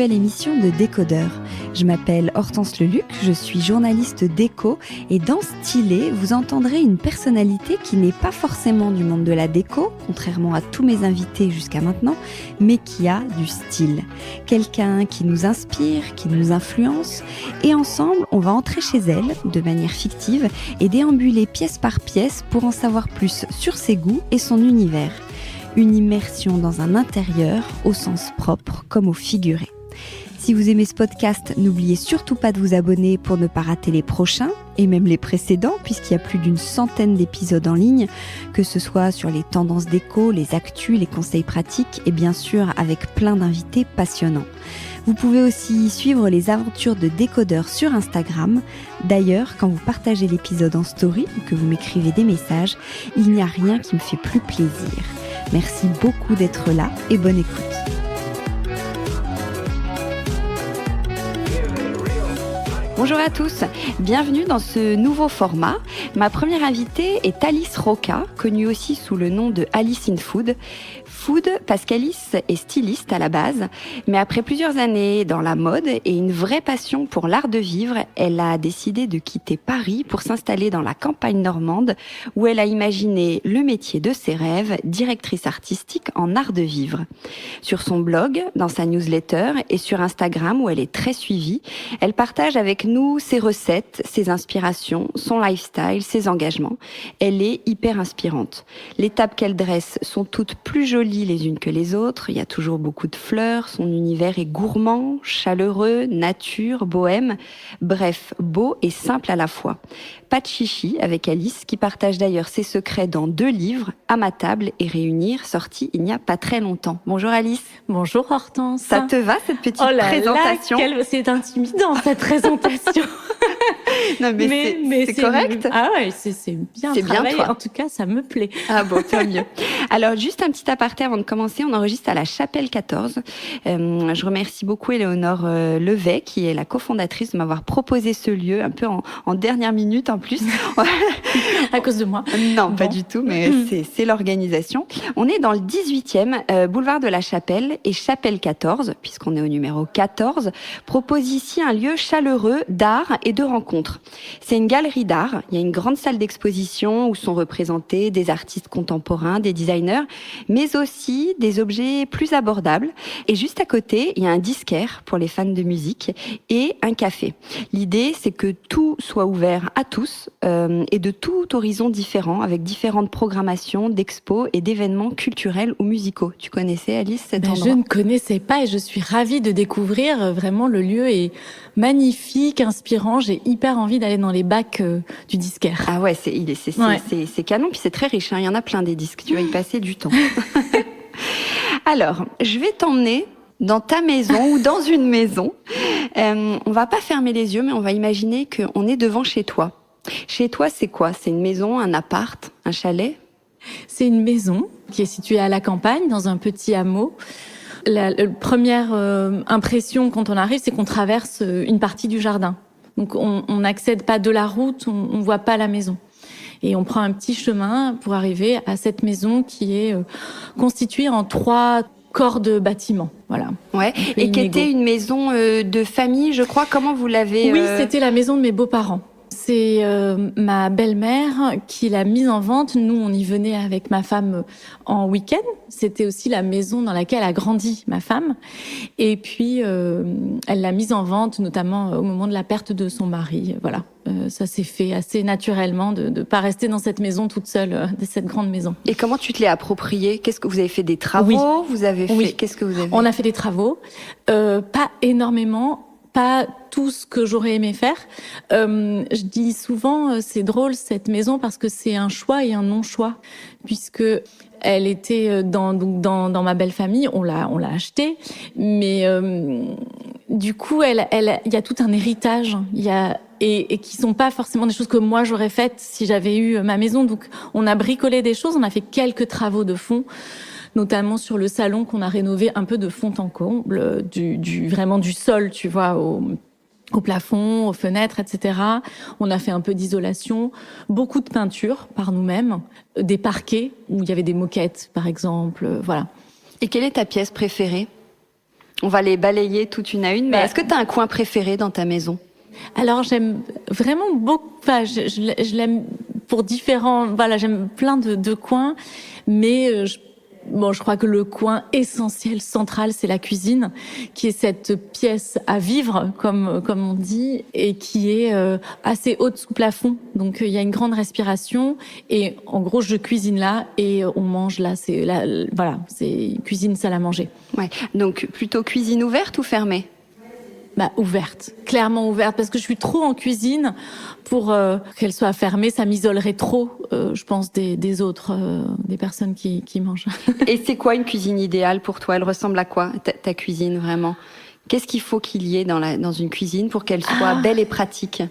nouvelle émission de Décodeur. Je m'appelle Hortense Leluc, je suis journaliste déco et dans Stylé, vous entendrez une personnalité qui n'est pas forcément du monde de la déco, contrairement à tous mes invités jusqu'à maintenant, mais qui a du style. Quelqu'un qui nous inspire, qui nous influence et ensemble, on va entrer chez elle de manière fictive et déambuler pièce par pièce pour en savoir plus sur ses goûts et son univers. Une immersion dans un intérieur au sens propre comme au figuré. Si vous aimez ce podcast, n'oubliez surtout pas de vous abonner pour ne pas rater les prochains et même les précédents puisqu'il y a plus d'une centaine d'épisodes en ligne, que ce soit sur les tendances déco, les actus, les conseils pratiques et bien sûr avec plein d'invités passionnants. Vous pouvez aussi suivre les aventures de Décodeur sur Instagram. D'ailleurs, quand vous partagez l'épisode en story ou que vous m'écrivez des messages, il n'y a rien qui me fait plus plaisir. Merci beaucoup d'être là et bonne écoute. Bonjour à tous, bienvenue dans ce nouveau format. Ma première invitée est Alice Roca, connue aussi sous le nom de Alice in Food. Food parce qu'Alice est styliste à la base, mais après plusieurs années dans la mode et une vraie passion pour l'art de vivre, elle a décidé de quitter Paris pour s'installer dans la campagne normande où elle a imaginé le métier de ses rêves, directrice artistique en art de vivre. Sur son blog, dans sa newsletter et sur Instagram où elle est très suivie, elle partage avec nous ses recettes, ses inspirations, son lifestyle, ses engagements. Elle est hyper inspirante. Les tables qu'elle dresse sont toutes plus jolies les unes que les autres. Il y a toujours beaucoup de fleurs. Son univers est gourmand, chaleureux, nature, bohème. Bref, beau et simple à la fois. Pas de chichi avec Alice, qui partage d'ailleurs ses secrets dans 2 livres, À ma table et Réunir, sortis il n'y a pas très longtemps. Bonjour Alice. Bonjour Hortense. Ça te va cette petite présentation? C'est intimidant cette présentation. Non mais c'est correct. Ah ouais, c'est bien. C'est bien toi. En tout cas, ça me plaît. Ah bon, tant mieux. Alors juste un petit aparté avant de commencer, on enregistre à la Chapelle 14. Je remercie beaucoup Éléonore Levet, qui est la cofondatrice, de m'avoir proposé ce lieu un peu en dernière minute en plus. À cause de moi? Non, bon. Pas du tout, mais c'est l'organisation. On est dans le 18e boulevard de la Chapelle et Chapelle 14, puisqu'on est au numéro 14, propose ici un lieu chaleureux d'art et de rencontres. C'est une galerie d'art. Il y a une grande salle d'exposition où sont représentés des artistes contemporains, des designers, mais aussi des objets plus abordables. Et juste à côté, il y a un disquaire pour les fans de musique et un café. L'idée, c'est que tout soit ouvert à tous et de tout horizon différent, avec différentes programmations d'expos et d'événements culturels ou musicaux. Tu connaissais, Alice, cet endroit? Je ne connaissais pas et je suis ravie de découvrir. Vraiment, le lieu est magnifique, inspirant. J'ai hyper envie d'aller dans les bacs du disquaire. Ah ouais, c'est canon, puis c'est très riche. Il y en a plein des disques. Tu vas y passer du temps. Alors, je vais t'emmener dans ta maison ou dans une maison. On va pas fermer les yeux, mais on va imaginer qu'on est devant chez toi. Chez toi, c'est quoi? C'est une maison, un appart, un chalet? C'est une maison qui est située à la campagne, dans un petit hameau. La première impression quand on arrive, c'est qu'on traverse une partie du jardin. Donc on n'accède pas de la route, on voit pas la maison. Et on prend un petit chemin pour arriver à cette maison qui est constituée en 3 corps de bâtiment. Voilà. Ouais. Et qui était une maison de famille, je crois. Comment vous l'avez Oui, c'était la maison de mes beaux-parents. C'est ma belle-mère qui l'a mise en vente. Nous, on y venait avec ma femme en week-end. C'était aussi la maison dans laquelle a grandi ma femme. Et puis, elle l'a mise en vente, notamment au moment de la perte de son mari. Voilà. Ça s'est fait assez naturellement de pas rester dans cette maison toute seule, de cette grande maison. Et comment tu te l'es appropriée? Qu'est-ce que vous avez fait, des travaux? Oui. Vous avez fait Oui. Qu'est-ce que vous avez? On a fait des travaux, pas énormément. Pas tout ce que j'aurais aimé faire. Je dis souvent, c'est drôle cette maison parce que c'est un choix et un non-choix, puisque elle était dans ma belle famille, on l'a achetée, mais du coup il y a tout un héritage, et qui sont pas forcément des choses que moi j'aurais faites si j'avais eu ma maison. Donc on a bricolé des choses, on a fait quelques travaux de fond, notamment sur le salon qu'on a rénové un peu de fond en comble, vraiment du sol, tu vois, au plafond, aux fenêtres, etc. On a fait un peu d'isolation, beaucoup de peinture par nous-mêmes, des parquets où il y avait des moquettes, par exemple, voilà. Et quelle est ta pièce préférée? On va les balayer toutes une à une, mais est-ce que tu as un coin préféré dans ta maison ? Alors j'aime vraiment beaucoup, enfin je l'aime pour différents, voilà, j'aime plein de coins, mais je crois que le coin essentiel, central, c'est la cuisine, qui est cette pièce à vivre, comme on dit, et qui est assez haute sous plafond. Donc il y a une grande respiration, et en gros je cuisine là et on mange là. Voilà, c'est cuisine salle à manger. Ouais. Donc plutôt cuisine ouverte ou fermée ? Ouverte, clairement ouverte, parce que je suis trop en cuisine pour qu'elle soit fermée, ça m'isolerait trop, je pense, des autres, des personnes qui mangent. Et c'est quoi une cuisine idéale pour toi ? Elle ressemble à quoi, ta cuisine, vraiment ? Qu'est-ce qu'il faut qu'il y ait dans une cuisine pour qu'elle soit belle et pratique ?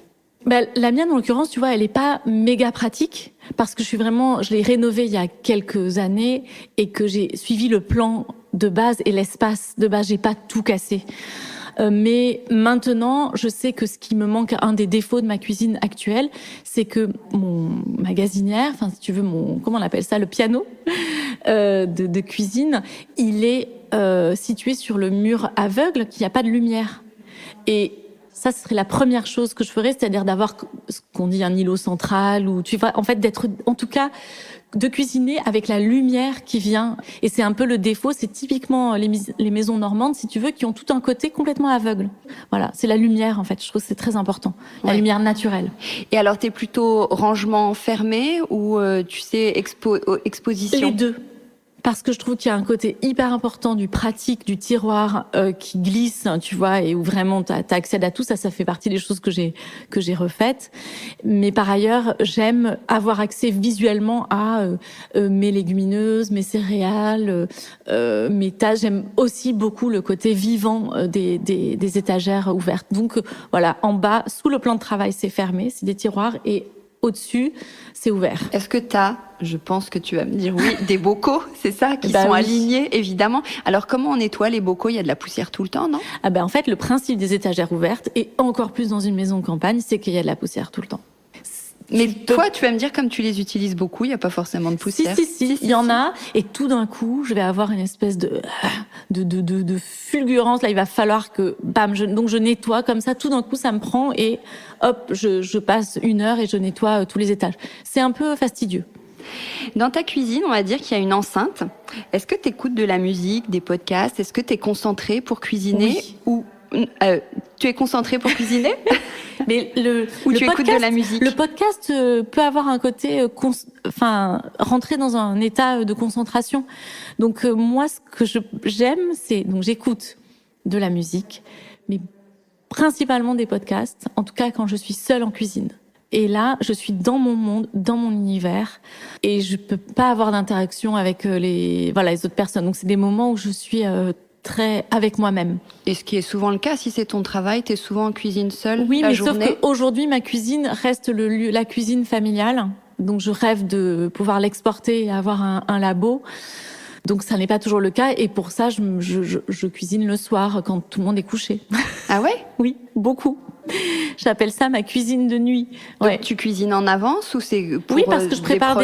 La mienne, en l'occurrence, tu vois, elle est pas méga pratique, parce que je l'ai rénovée il y a quelques années, et que j'ai suivi le plan de base et l'espace de base, j'ai pas tout cassé. Mais maintenant, je sais que ce qui me manque, un des défauts de ma cuisine actuelle, c'est que mon magasinière, enfin si tu veux comment on appelle ça, le piano de cuisine, il est situé sur le mur aveugle, qu'il n'y a pas de lumière. Et ça, ce serait la première chose que je ferais, c'est-à-dire d'avoir ce qu'on dit un îlot central, ou tu vois, en fait, d'être, en tout cas, de cuisiner avec la lumière qui vient. Et c'est un peu le défaut, c'est typiquement les maisons normandes, si tu veux, qui ont tout un côté complètement aveugle. Voilà, c'est la lumière, en fait. Je trouve que c'est très important. La lumière naturelle. Et alors, t'es plutôt rangement fermé ou, tu sais, exposition ? Les deux. Parce que je trouve qu'il y a un côté hyper important du pratique, du tiroir qui glisse, tu vois, et où vraiment t'accèdes à tout. Ça fait partie des choses que j'ai refaites. Mais par ailleurs, j'aime avoir accès visuellement à mes légumineuses, mes céréales, mes tasses. J'aime aussi beaucoup le côté vivant des étagères ouvertes. Donc voilà, en bas, sous le plan de travail, c'est fermé, c'est des tiroirs, et au-dessus, c'est ouvert. Est-ce que t'as, je pense que tu vas me dire oui, des bocaux, c'est ça, qui sont alignés, évidemment. Alors, comment on nettoie les bocaux ? Il y a de la poussière tout le temps, non ? En fait, le principe des étagères ouvertes, et encore plus dans une maison de campagne, c'est qu'il y a de la poussière tout le temps. Mais toi, tu vas me dire, comme tu les utilises beaucoup, il n'y a pas forcément de poussière. Si, il y en a, et tout d'un coup, je vais avoir une espèce de fulgurance. Là, il va falloir que, donc je nettoie comme ça. Tout d'un coup, ça me prend, et hop, je passe 1 heure et je nettoie tous les étages. C'est un peu fastidieux. Dans ta cuisine, on va dire qu'il y a une enceinte. Est-ce que tu écoutes de la musique, des podcasts ? Est-ce que tu es concentré pour cuisiner ? Oui. Ou tu es concentré pour cuisiner ? Mais tu écoutes de la musique. Le podcast peut avoir un côté, rentrer dans un état de concentration. Donc moi, ce que j'aime, c'est donc j'écoute de la musique, mais principalement des podcasts. En tout cas, quand je suis seule en cuisine. Et là, je suis dans mon monde, dans mon univers, et je peux pas avoir d'interaction avec les autres personnes. Donc c'est des moments où je suis très avec moi-même. Et ce qui est souvent le cas, si c'est ton travail, t'es souvent en cuisine seule la journée. Oui, mais sauf qu'aujourd'hui, ma cuisine reste la cuisine familiale. Donc je rêve de pouvoir l'exporter et avoir un labo. Donc ça n'est pas toujours le cas, et pour ça, je cuisine le soir quand tout le monde est couché. Ah ouais ? Oui, beaucoup. J'appelle ça ma cuisine de nuit. Donc tu cuisines en avance ou c'est pour parce que je prépare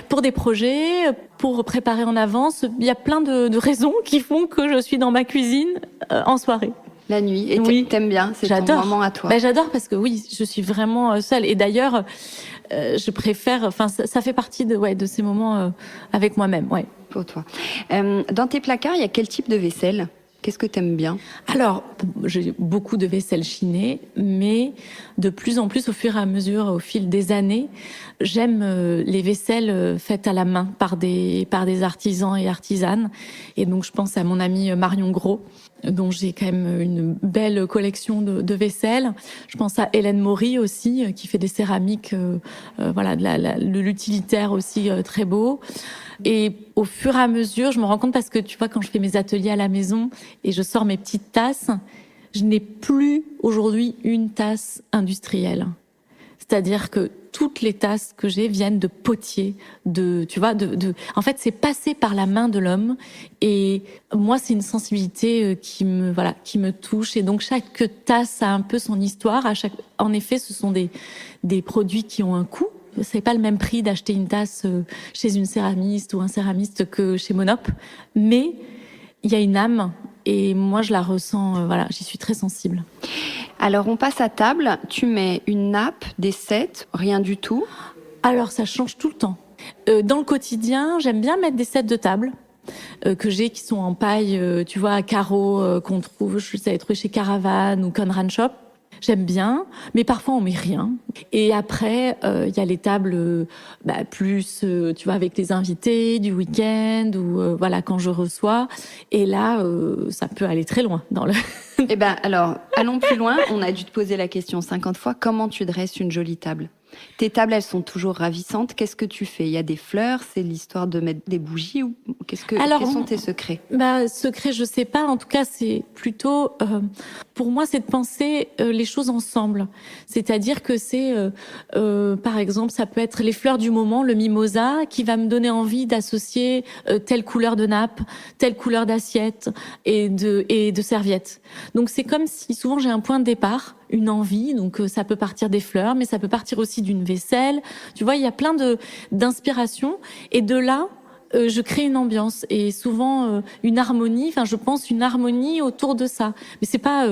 pour des projets, pour préparer en avance. Il y a plein de raisons qui font que je suis dans ma cuisine en soirée. La nuit. Et t'aimes bien, c'est ton moment à toi. J'adore, parce que je suis vraiment seule. Et d'ailleurs, je préfère, ça fait partie de ces moments avec moi-même, ouais. Pour toi. Dans tes placards, il y a quel type de vaisselle ? Qu'est-ce que t'aimes bien ? Alors, j'ai beaucoup de vaisselle chinée, mais de plus en plus, au fur et à mesure, au fil des années, j'aime les vaisselles faites à la main par des artisans et artisanes. Et donc, je pense à mon amie Marion Gros, dont j'ai quand même une belle collection de vaisselle. Je pense à Hélène Maury aussi, qui fait des céramiques, de l'utilitaire aussi très beau. Et au fur et à mesure, je me rends compte, parce que tu vois, quand je fais mes ateliers à la maison et je sors mes petites tasses, je n'ai plus aujourd'hui une tasse industrielle. C'est-à-dire que toutes les tasses que j'ai viennent de potiers, en fait, c'est passé par la main de l'homme. Et moi, c'est une sensibilité qui me touche. Et donc, chaque tasse a un peu son histoire. En effet, ce sont des produits qui ont un coût. C'est pas le même prix d'acheter une tasse chez une céramiste ou un céramiste que chez Monop. Mais il y a une âme Et moi, je la ressens, voilà, j'y suis très sensible. Alors, on passe à table. Tu mets une nappe, des sets, rien du tout. Alors, ça change tout le temps. Dans le quotidien, j'aime bien mettre des sets de table que j'ai, qui sont en paille, tu vois, à carreaux, qu'on trouve, je sais, trouver chez Caravane ou Conran Shop. J'aime bien, mais parfois on met rien. Et après, y a les tables plus, tu vois, avec les invités du week-end ou voilà, quand je reçois. Et là, ça peut aller très loin dans le... Eh ben, alors, allons plus loin. On a dû te poser la question 50 fois. Comment tu dresses une jolie table ? Tes tables, elles sont toujours ravissantes. Qu'est-ce que tu fais ? Il y a des fleurs, c'est l'histoire de mettre des bougies ou quels sont tes secrets ? Secret, je sais pas. En tout cas, c'est plutôt, pour moi, c'est de penser les choses ensemble. C'est-à-dire que c'est, par exemple, ça peut être les fleurs du moment, le mimosa, qui va me donner envie d'associer telle couleur de nappe, telle couleur d'assiette et de serviette. Donc c'est comme si souvent j'ai un point de départ, une envie, donc ça peut partir des fleurs, mais ça peut partir aussi d'une vaisselle. Tu vois, il y a plein d'inspirations, et de là, je crée une ambiance et souvent une harmonie. Enfin, je pense une harmonie autour de ça. Mais c'est pas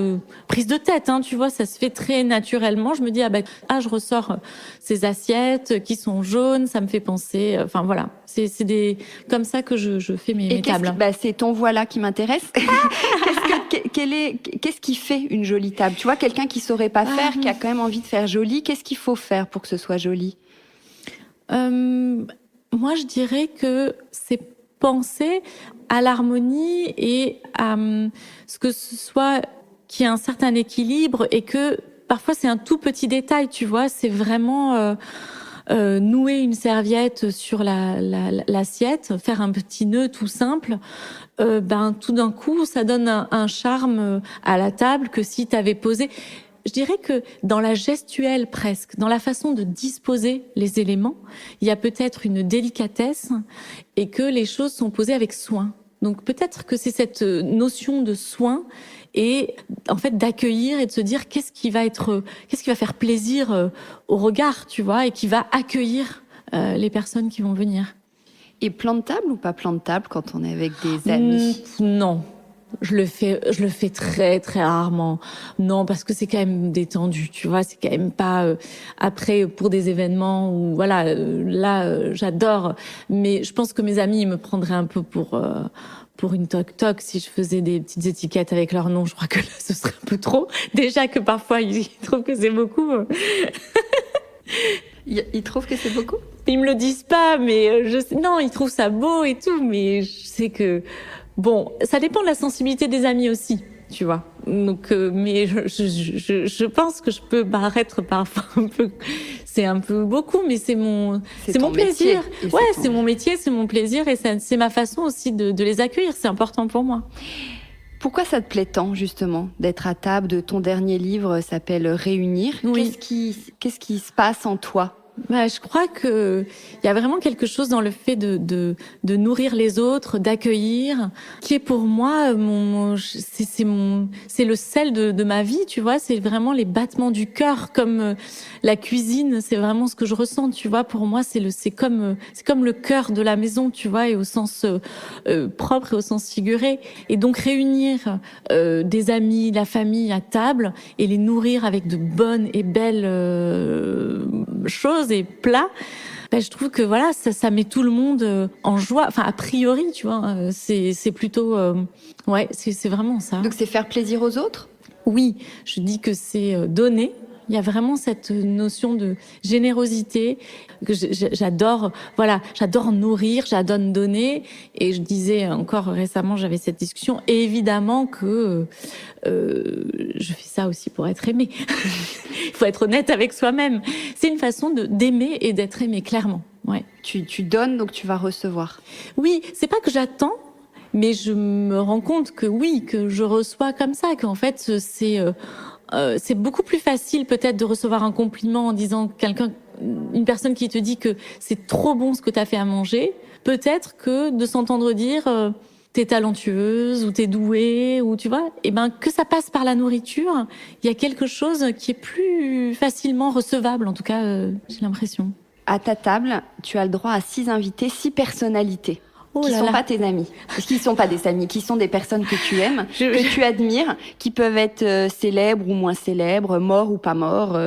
prise de tête, hein, tu vois, ça se fait très naturellement. Je me dis je ressors ces assiettes qui sont jaunes, ça me fait penser. Enfin voilà, c'est comme ça que je fais mes tables. C'est ton voilà qui m'intéresse. Qu'est-ce qui fait une jolie table ? Tu vois, quelqu'un qui saurait pas faire, qui a quand même envie de faire joli, qu'est-ce qu'il faut faire pour que ce soit joli ? Moi, je dirais que c'est penser à l'harmonie et à ce que ce soit qu'il y ait un certain équilibre, et que parfois c'est un tout petit détail, tu vois, c'est vraiment nouer une serviette sur l'assiette, faire un petit nœud tout simple. Tout d'un coup, ça donne un charme à la table que si t'avais posé. Je dirais que dans la gestuelle presque, dans la façon de disposer les éléments, il y a peut-être une délicatesse et que les choses sont posées avec soin. Donc peut-être que c'est cette notion de soin et en fait d'accueillir et de se dire qu'est-ce qui va faire plaisir au regard, tu vois, et qui va accueillir les personnes qui vont venir. Et plan de table ou pas plan de table quand on est avec des amis ? Non. Je le fais très très rarement. Non, parce que c'est quand même détendu, tu vois, c'est quand même pas après pour des événements où voilà, j'adore, mais je pense que mes amis ils me prendraient un peu pour une toc-toc si je faisais des petites étiquettes avec leur nom. Je crois que là ce serait un peu trop. Déjà que parfois ils trouvent que c'est beaucoup. Ils trouvent que c'est beaucoup ? Ils me le disent pas, mais non, ils trouvent ça beau et tout, mais je sais que bon, ça dépend de la sensibilité des amis aussi, tu vois. Donc, mais je pense que je peux paraître parfois un peu, c'est un peu beaucoup, mais c'est mon plaisir. Ouais, c'est mon métier, c'est mon plaisir, et c'est ma façon aussi de les accueillir. C'est important pour moi. Pourquoi ça te plaît tant, justement, d'être à table de ton dernier livre s'appelle Réunir ? Oui. Qu'est-ce qui se passe en toi ? Je crois que il y a vraiment quelque chose dans le fait de nourrir les autres, d'accueillir, qui est pour moi c'est le sel de ma vie, tu vois, c'est vraiment les battements du cœur, comme la cuisine, c'est vraiment ce que je ressens, tu vois. Pour moi, c'est comme le cœur de la maison, tu vois, et au sens propre et au sens figuré. Et donc réunir des amis, la famille à table et les nourrir avec de bonnes et belles choses et plats, je trouve que voilà, ça met tout le monde en joie. Enfin, a priori, tu vois, c'est plutôt, c'est vraiment ça. Donc c'est faire plaisir aux autres ? Oui, je dis que c'est donner. Il y a vraiment cette notion de générosité que j'adore. Voilà, j'adore nourrir, j'adore donner. Et je disais encore récemment, j'avais cette discussion. Et évidemment que je fais ça aussi pour être aimé. Il faut être honnête avec soi-même. C'est une façon d'aimer et d'être aimé, clairement. Ouais. Tu donnes, donc tu vas recevoir. Oui, c'est pas que j'attends, mais je me rends compte que oui, que je reçois comme ça, qu'en fait c'est beaucoup plus facile peut-être de recevoir un compliment en disant une personne qui te dit que c'est trop bon ce que t'as fait à manger, peut-être que de s'entendre dire t'es talentueuse ou t'es douée, ou tu vois, que ça passe par la nourriture, il y a quelque chose qui est plus facilement recevable, en tout cas j'ai l'impression. À ta table, tu as le droit à 6 invités, 6 personnalités. Oh qui là sont là. pas tes amis, qui sont pas des amis, qui sont des personnes que tu aimes, que tu admires, qui peuvent être célèbres ou moins célèbres, morts ou pas morts,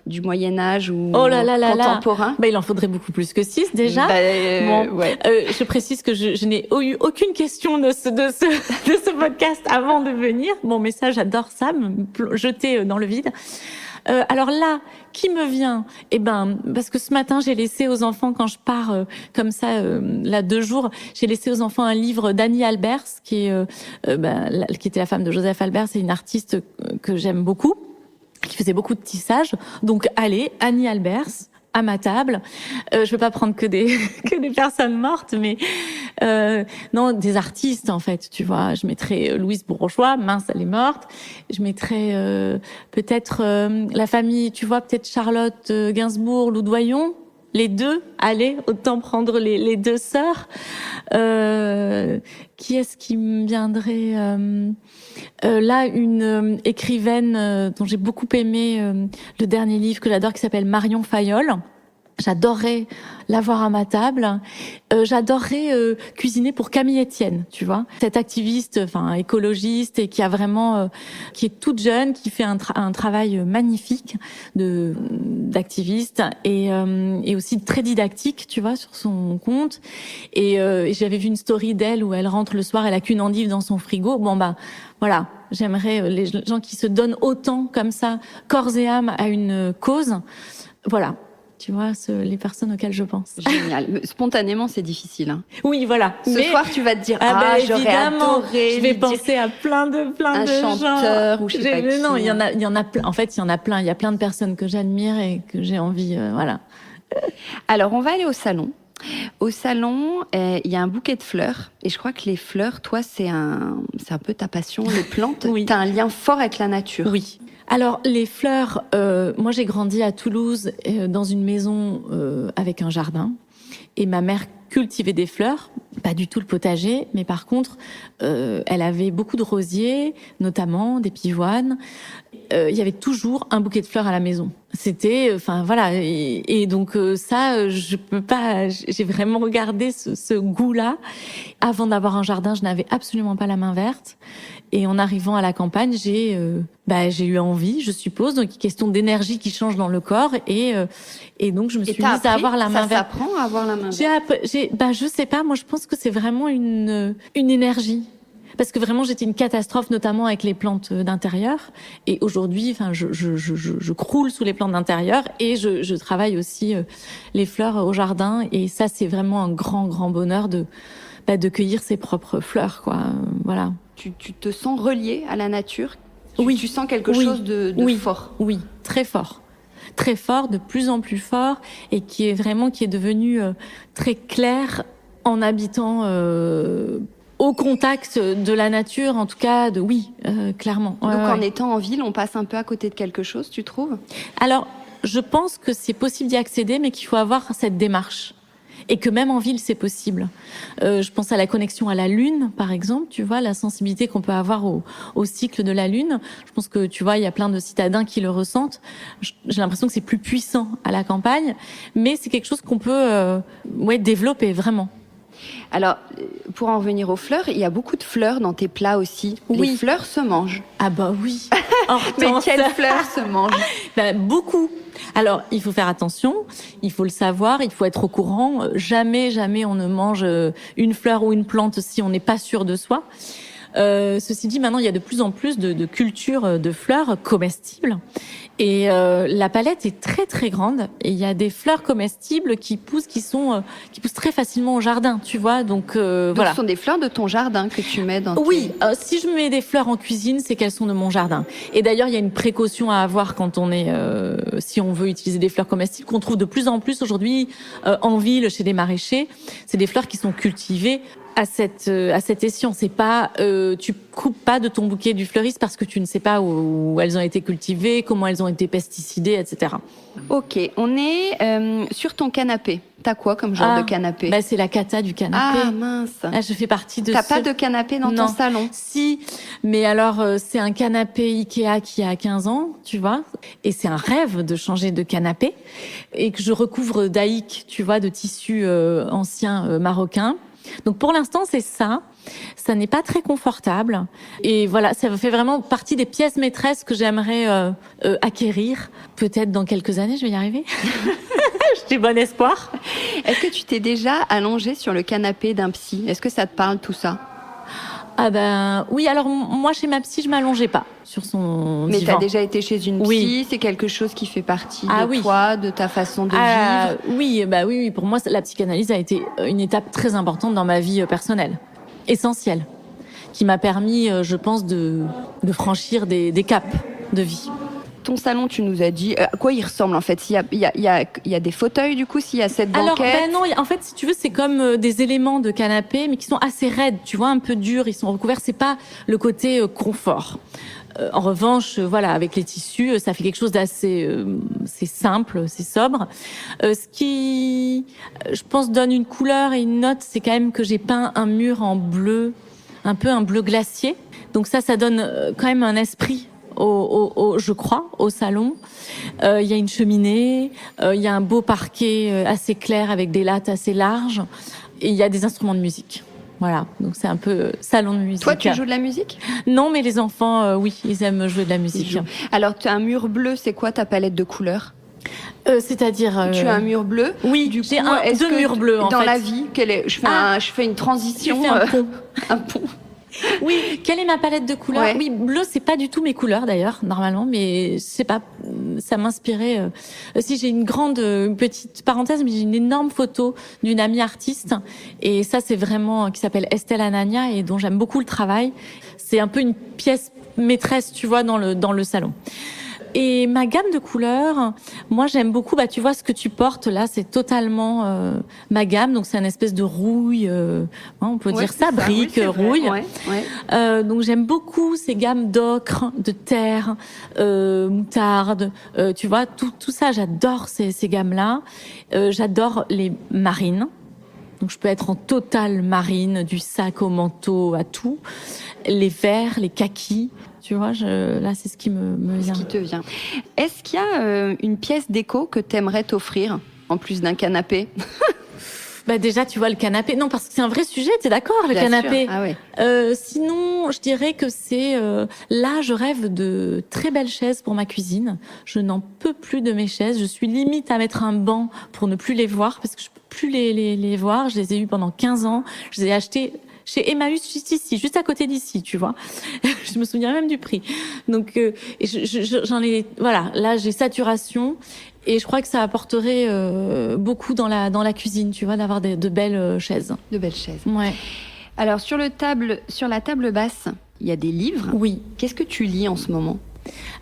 du Moyen-Âge ou Oh là là là là. contemporains. Il en faudrait beaucoup plus que 6 déjà. Ouais. Je précise que je n'ai eu aucune question de ce podcast avant de venir. Mais ça, j'adore ça, me jeter dans le vide. Alors là, qui me vient? Parce que ce matin, j'ai laissé aux enfants, quand je pars comme ça, là 2 jours, j'ai laissé aux enfants un livre d'Annie Albers, qui était la femme de Joseph Albers, c'est une artiste que j'aime beaucoup, qui faisait beaucoup de tissage. Donc allez, Annie Albers à ma table. Je veux pas prendre que des personnes mortes, mais non, des artistes en fait, tu vois. Je mettrais Louise Bourgeois, mince, elle est morte. Je mettrais peut-être la famille, tu vois, peut-être Charlotte Gainsbourg, Lou Doyon. Les 2, allez, autant prendre les 2 sœurs. Qui est-ce qui me viendrait là, une écrivaine dont j'ai beaucoup aimé le dernier livre que j'adore, qui s'appelle Marion Fayolle. J'adorerais l'avoir à ma table. J'adorerais cuisiner pour Camille Etienne, tu vois, cette activiste, écologiste, et qui a vraiment, qui est toute jeune, qui fait un travail magnifique d'activiste et aussi très didactique, tu vois, sur son compte. Et j'avais vu une story d'elle où elle rentre le soir, elle a qu'une endive dans son frigo. Voilà. J'aimerais les gens qui se donnent autant comme ça, corps et âme, à une cause. Voilà. Tu vois, les personnes auxquelles je pense. Génial. Spontanément, c'est difficile. Hein. Oui, voilà. Ce soir, tu vas te dire, j'aurais adoré. Je vais penser à plein de un chanteur gens. Ou je sais pas qui. Non, il y en a plein. En fait, il y en a plein. Il y a plein de personnes que j'admire et que j'ai envie, voilà. Alors, on va aller au salon. Au salon, il y a un bouquet de fleurs. Et je crois que les fleurs, toi, c'est un peu ta passion, les plantes. Oui. T'as un lien fort avec la nature. Oui. Alors, les fleurs, moi j'ai grandi à Toulouse dans une maison avec un jardin. Et ma mère cultivait des fleurs, pas du tout le potager, mais par contre, elle avait beaucoup de rosiers, notamment des pivoines. Il y avait toujours un bouquet de fleurs à la maison. C'était, voilà. Et donc ça, je peux pas. J'ai vraiment regardé ce goût-là. Avant d'avoir un jardin, je n'avais absolument pas la main verte. Et en arrivant à la campagne, j'ai eu envie, je suppose. Donc, question d'énergie qui change dans le corps. Et donc, je me suis mise à avoir la main verte. Ça s'apprend à avoir la main verte. Je sais pas. Moi, je pense que c'est vraiment une énergie. Parce que vraiment, j'étais une catastrophe, notamment avec les plantes d'intérieur. Et aujourd'hui, je croule sous les plantes d'intérieur et je travaille aussi les fleurs au jardin. Et ça, c'est vraiment un grand, grand bonheur de cueillir ses propres fleurs, quoi. Voilà. Tu te sens relié à la nature? Oui. Tu sens quelque chose de fort? Oui, très fort. Très fort, de plus en plus fort, et qui est devenu très clair en habitant au contact de la nature, en tout cas, clairement. Donc en étant en ville, on passe un peu à côté de quelque chose, tu trouves? Alors, je pense que c'est possible d'y accéder, mais qu'il faut avoir cette démarche. Et que même en ville, c'est possible. Je pense à la connexion à la Lune, par exemple, tu vois, la sensibilité qu'on peut avoir au cycle de la Lune. Je pense que, tu vois, il y a plein de citadins qui le ressentent. J'ai l'impression que c'est plus puissant à la campagne, mais c'est quelque chose qu'on peut développer, vraiment. Alors, pour en venir aux fleurs, il y a beaucoup de fleurs dans tes plats aussi. Oui. Les fleurs se mangent. Ah bah oui. Mais quelles fleurs se mangent? Beaucoup. Alors, il faut faire attention, il faut le savoir, il faut être au courant. Jamais on ne mange une fleur ou une plante si on n'est pas sûr de soi. Ceci dit, maintenant, il y a de plus en plus de cultures de fleurs comestibles. Et la palette est très très grande. Et il y a des fleurs comestibles qui poussent très facilement au jardin, tu vois. Donc voilà. Ce sont des fleurs de ton jardin que tu mets dans Oui, si je mets des fleurs en cuisine, c'est qu'elles sont de mon jardin. Et d'ailleurs, il y a une précaution à avoir quand on est, si on veut utiliser des fleurs comestibles, qu'on trouve de plus en plus aujourd'hui en ville, chez les maraîchers. C'est des fleurs qui sont cultivées à cette escient. C'est pas, tu coupes pas de ton bouquet du fleuriste parce que tu ne sais pas où elles ont été cultivées, comment elles ont été pesticidées, etc. Ok, on est sur ton canapé. T'as quoi comme genre de canapé? C'est la cata du canapé. Ah mince. Je fais partie de. T'as pas de canapé dans ton salon? Si, mais alors c'est un canapé Ikea qui a 15 ans, tu vois, et c'est un rêve de changer de canapé, et que je recouvre d'Aïk, tu vois, de tissu ancien marocain. Donc pour l'instant, c'est ça. Ça n'est pas très confortable. Et voilà, ça fait vraiment partie des pièces maîtresses que j'aimerais acquérir. Peut-être dans quelques années, je vais y arriver. J'ai bon espoir. Est-ce que tu t'es déjà allongée sur le canapé d'un psy ? Est-ce que ça te parle tout ça ? Ah ben oui, alors moi chez ma psy, je m'allongeais pas sur son divan. Mais t'as déjà été chez une psy, oui. C'est quelque chose qui fait partie de toi, de ta façon de vivre. Oui, pour moi la psychanalyse a été une étape très importante dans ma vie personnelle, essentielle, qui m'a permis, je pense, de franchir des caps de vie. Ton salon, tu nous as dit, à quoi il ressemble en fait ? Il y a des fauteuils du coup, s'il y a cette banquette. Alors non, en fait, si tu veux, c'est comme des éléments de canapé, mais qui sont assez raides, tu vois, un peu durs. Ils sont recouverts. C'est pas le côté confort. En revanche, voilà, avec les tissus, ça fait quelque chose d'assez, c'est simple, c'est sobre. Ce qui, je pense, donne une couleur et une note, c'est quand même que j'ai peint un mur en bleu, un peu un bleu glacier. Donc ça donne quand même un esprit. Je crois, au salon. Il y a une cheminée, il y a un beau parquet assez clair avec des lattes assez larges, et il y a des instruments de musique. Voilà, donc c'est un peu salon de musique. Toi, tu joues de la musique ? Non, mais les enfants, oui, ils aiment jouer de la musique. Alors, tu as un mur bleu, c'est quoi ta palette de couleurs ? C'est-à-dire tu as un mur bleu ? Oui, du j'ai coup, deux murs bleus, en fait. Dans la vie, je fais une transition. Tu fais un pont. Un pont. Oui, quelle est ma palette de couleurs ? Ouais. Oui, bleu, c'est pas du tout mes couleurs d'ailleurs, normalement, mais c'est pas, ça m'inspirait. Si j'ai une petite parenthèse, mais j'ai une énorme photo d'une amie artiste, et ça c'est vraiment, qui s'appelle Estelle Anania, et dont j'aime beaucoup le travail. C'est un peu une pièce maîtresse, tu vois, dans le salon. Et ma gamme de couleurs, moi j'aime beaucoup, tu vois ce que tu portes là, c'est totalement ma gamme, donc c'est une espèce de rouille, on peut dire ça, brique, rouille. Ouais. Donc j'aime beaucoup ces gammes d'ocre, de terre, moutarde, tu vois, tout ça, j'adore ces gammes-là. J'adore les marines. Donc je peux être en totale marine, du sac au manteau à tout. Les verts, les kakis. Tu vois, là, c'est ce qui me vient. Ce qui te vient. Est-ce qu'il y a une pièce déco que t'aimerais t'offrir, en plus d'un canapé ? Déjà, tu vois, le canapé. Non, parce que c'est un vrai sujet, t'es d'accord, le Bien canapé. Sûr. Ah ouais. Sinon, je dirais que c'est... là, je rêve de très belles chaises pour ma cuisine. Je n'en peux plus de mes chaises. Je suis limite à mettre un banc pour ne plus les voir, parce que je peux plus les voir. Je les ai eues pendant 15 ans. Je les ai achetées chez Emmaüs, juste à côté d'ici, tu vois. Je me souviens même du prix. Donc, j'en ai... Voilà, là, j'ai saturation. Et je crois que ça apporterait beaucoup dans la cuisine, tu vois, d'avoir de belles chaises. De belles chaises. Ouais. Alors, sur la table basse, il y a des livres. Oui. Qu'est-ce que tu lis en ce moment ?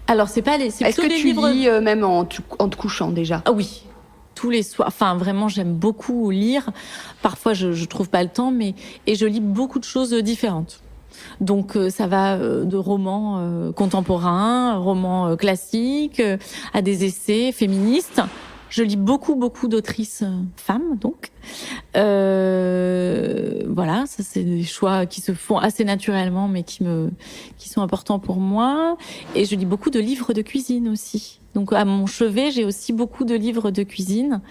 Alors, c'est Est-ce que tu lis même en te couchant déjà ? Ah oui. Tous les soirs. Enfin, vraiment, j'aime beaucoup lire. Parfois, je trouve pas le temps, et je lis beaucoup de choses différentes. Donc, ça va de romans contemporains, romans classiques, à des essais féministes. Je lis beaucoup d'autrices femmes, donc. Voilà, ça c'est des choix qui se font assez naturellement, mais qui sont importants pour moi. Et je lis beaucoup de livres de cuisine aussi. Donc, à mon chevet, j'ai aussi beaucoup de livres de cuisine.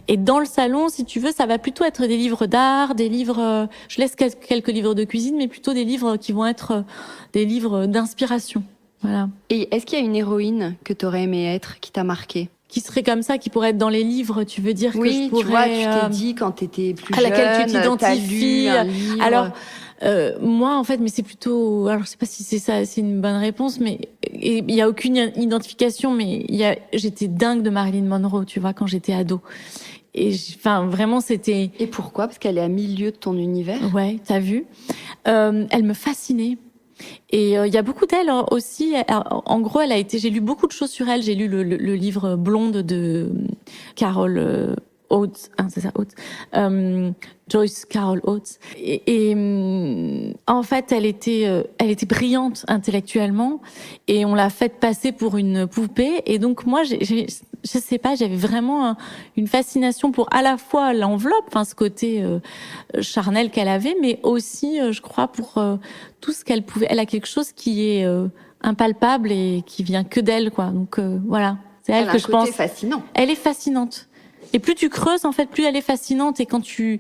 Et dans le salon, si tu veux, ça va plutôt être des livres d'art, des livres... je laisse quelques livres de cuisine, mais plutôt des livres qui vont être des livres d'inspiration. Voilà. Et est-ce qu'il y a une héroïne que t'aurais aimé être, qui t'a marqué ? Qui serait comme ça, qui pourrait être dans les livres, tu veux dire que je pourrais... Oui, tu vois, tu t'es dit quand t'étais plus jeune, à laquelle tu t'identifies. T'as lu un livre. Alors, moi, en fait, mais c'est plutôt... Alors, je sais pas si c'est une bonne réponse, mais il y a aucune identification, mais j'étais dingue de Marilyn Monroe, tu vois, quand j'étais ado. Et vraiment, c'était... Et pourquoi ? Parce qu'elle est à milieu de ton univers. Ouais, t'as vu. Elle me fascinait. Et il y a beaucoup d'elle aussi. En gros, j'ai lu beaucoup de choses sur elle. J'ai lu le livre Blonde de Carol Oates, c'est ça, Oates. Joyce Carol Oates. Et en fait, elle était brillante intellectuellement, et on l'a faite passer pour une poupée. Et donc moi, je sais pas, j'avais vraiment une fascination pour à la fois l'enveloppe, ce côté charnel qu'elle avait, mais aussi, je crois, pour tout ce qu'elle pouvait. Elle a quelque chose qui est impalpable et qui vient que d'elle, quoi. Donc voilà, c'est elle que je pense. Elle a un côté fascinant. Elle est fascinante. Et plus tu creuses, en fait, plus elle est fascinante. Et quand il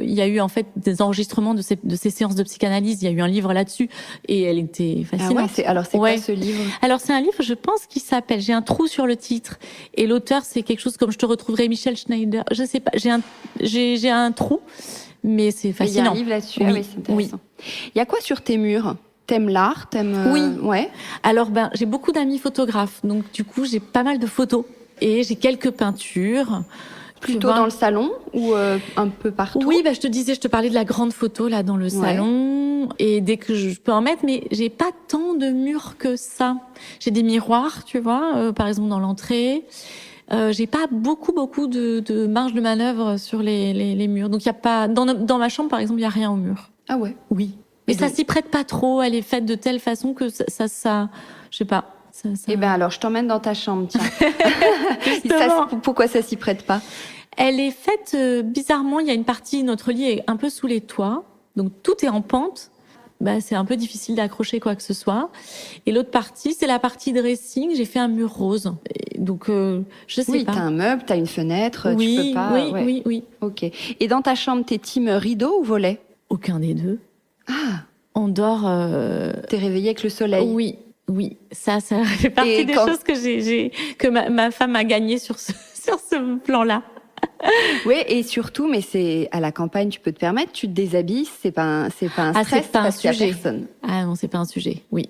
y a eu en fait des enregistrements de ces séances de psychanalyse, il y a eu un livre là-dessus, et elle était fascinante. Ah ouais, c'est quoi ce livre? Alors c'est un livre, je pense, qui s'appelle, j'ai un trou sur le titre, et l'auteur c'est quelque chose comme Je te retrouverai, Michel Schneider. Je sais pas, j'ai un trou, mais c'est fascinant. Il y a un livre là-dessus. Oui. Ah oui, c'est intéressant. Il y a quoi sur tes murs? T'aimes l'art? Oui. Ouais. Alors j'ai beaucoup d'amis photographes, donc du coup j'ai pas mal de photos et j'ai quelques peintures. Plutôt dans le salon ou un peu partout? Oui, je te parlais de la grande photo là dans le salon, et dès que je peux en mettre, mais j'ai pas tant de murs que ça. J'ai des miroirs, tu vois, par exemple dans l'entrée. J'ai pas beaucoup de marge de manœuvre sur les murs, donc il y a pas dans ma chambre par exemple, il y a rien au mur. Ah ouais. Oui. Mais ça s'y prête pas trop. Elle est faite de telle façon que ça je sais pas. Ça... Eh ben alors, je t'emmène dans ta chambre, tiens. Pourquoi ça s'y prête pas? Elle est faite bizarrement. Il y a une partie, notre lit est un peu sous les toits, donc tout est en pente. C'est un peu difficile d'accrocher quoi que ce soit. Et l'autre partie, c'est la partie dressing. J'ai fait un mur rose. Et donc, je sais pas. Oui, t'as un meuble, t'as une fenêtre, oui, tu peux pas. Oui. Ok. Et dans ta chambre, t'es team rideau ou volet? Aucun des deux. Ah. On dort. T'es réveillée avec le soleil. Oui. Ça fait partie des choses que ma femme a gagné sur ce plan-là. Oui, et surtout, mais c'est à la campagne, tu peux te permettre, tu te déshabilles, c'est pas un stress, c'est pas parce un qu'il y a sujet. personne. Ah non, c'est pas un sujet. Oui.